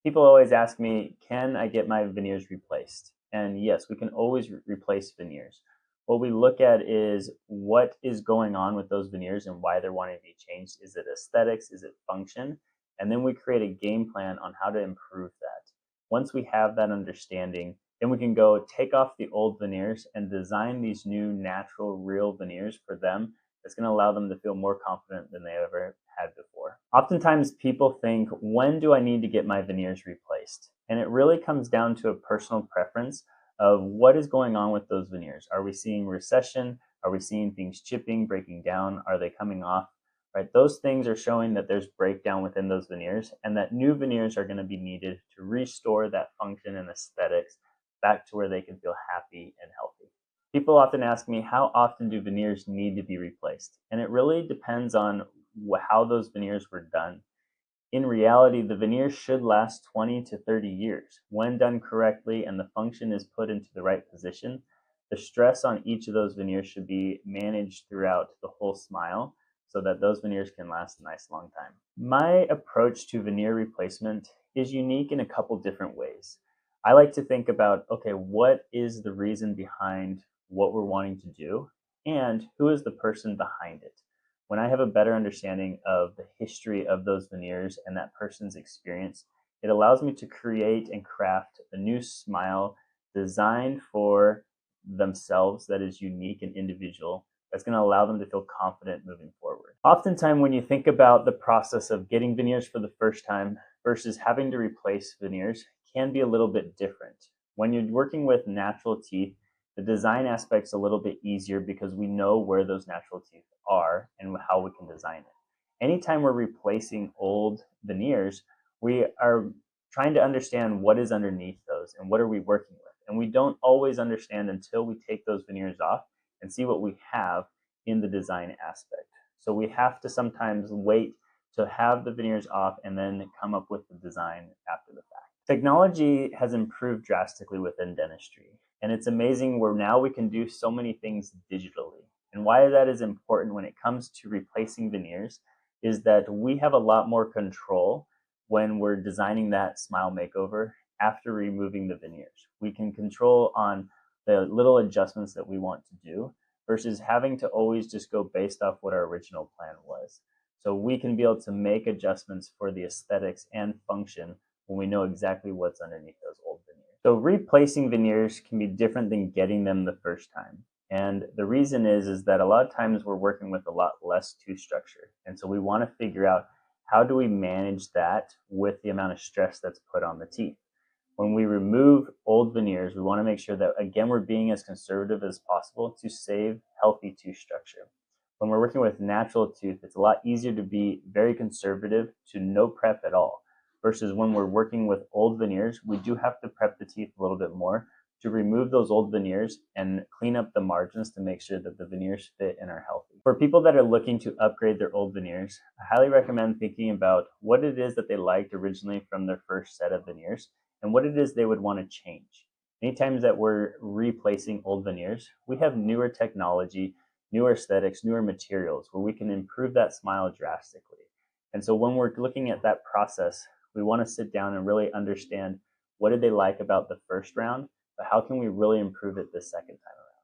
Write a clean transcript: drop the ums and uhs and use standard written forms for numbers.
People always ask me, can I get my veneers replaced? And yes, we can always replace veneers. What we look at is what is going on with those veneers and why they're wanting to be changed. Is it aesthetics? Is it function? And then we create a game plan on how to improve that. Once we have that understanding, then we can go take off the old veneers and design these new natural, real veneers for them that's going to allow them to feel more confident than they ever had before. Oftentimes people think, when do I need to get my veneers replaced? And it really comes down to a personal preference of what is going on with those veneers. Are we seeing recession? Are we seeing things chipping, breaking down? Are they coming off? Right? Those things are showing that there's breakdown within those veneers and that new veneers are going to be needed to restore that function and aesthetics back to where they can feel happy and healthy. People often ask me, how often do veneers need to be replaced? And it really depends on how those veneers were done. In reality, the veneers should last 20 to 30 years. When done correctly and the function is put into the right position, the stress on each of those veneers should be managed throughout the whole smile so that those veneers can last a nice long time. My approach to veneer replacement is unique in a couple different ways. I like to think about, okay, what is the reason behind what we're wanting to do, and who is the person behind it? When I have a better understanding of the history of those veneers and that person's experience, it allows me to create and craft a new smile designed for themselves that is unique and individual, that's going to allow them to feel confident moving forward. Oftentimes, when you think about the process of getting veneers for the first time versus having to replace veneers, can be a little bit different. When you're working with natural teeth, the design aspect's a little bit easier because we know where those natural teeth are and how we can design it. Anytime we're replacing old veneers, we are trying to understand what is underneath those and what are we working with. And we don't always understand until we take those veneers off and see what we have in the design aspect. So we have to sometimes wait to have the veneers off and then come up with the design after the fact. Technology has improved drastically within dentistry, and it's amazing where now we can do so many things digitally. And why that is important when it comes to replacing veneers is that we have a lot more control when we're designing that smile makeover after removing the veneers. We can control on the little adjustments that we want to do versus having to always just go based off what our original plan was. So we can be able to make adjustments for the aesthetics and function when we know exactly what's underneath those old veneers. So replacing veneers can be different than getting them the first time. And the reason is that a lot of times we're working with a lot less tooth structure. And so we want to figure out, how do we manage that with the amount of stress that's put on the teeth? When we remove old veneers, we want to make sure that, again, we're being as conservative as possible to save healthy tooth structure. When we're working with natural tooth, it's a lot easier to be very conservative to no prep at all. Versus when we're working with old veneers, we do have to prep the teeth a little bit more to remove those old veneers and clean up the margins to make sure that the veneers fit and are healthy. For people that are looking to upgrade their old veneers, I highly recommend thinking about what it is that they liked originally from their first set of veneers and what it is they would want to change. Anytime that we're replacing old veneers, we have newer technology, newer aesthetics, newer materials where we can improve that smile drastically. And so when we're looking at that process, we want to sit down and really understand, what did they like about the first round, but how can we really improve it the second time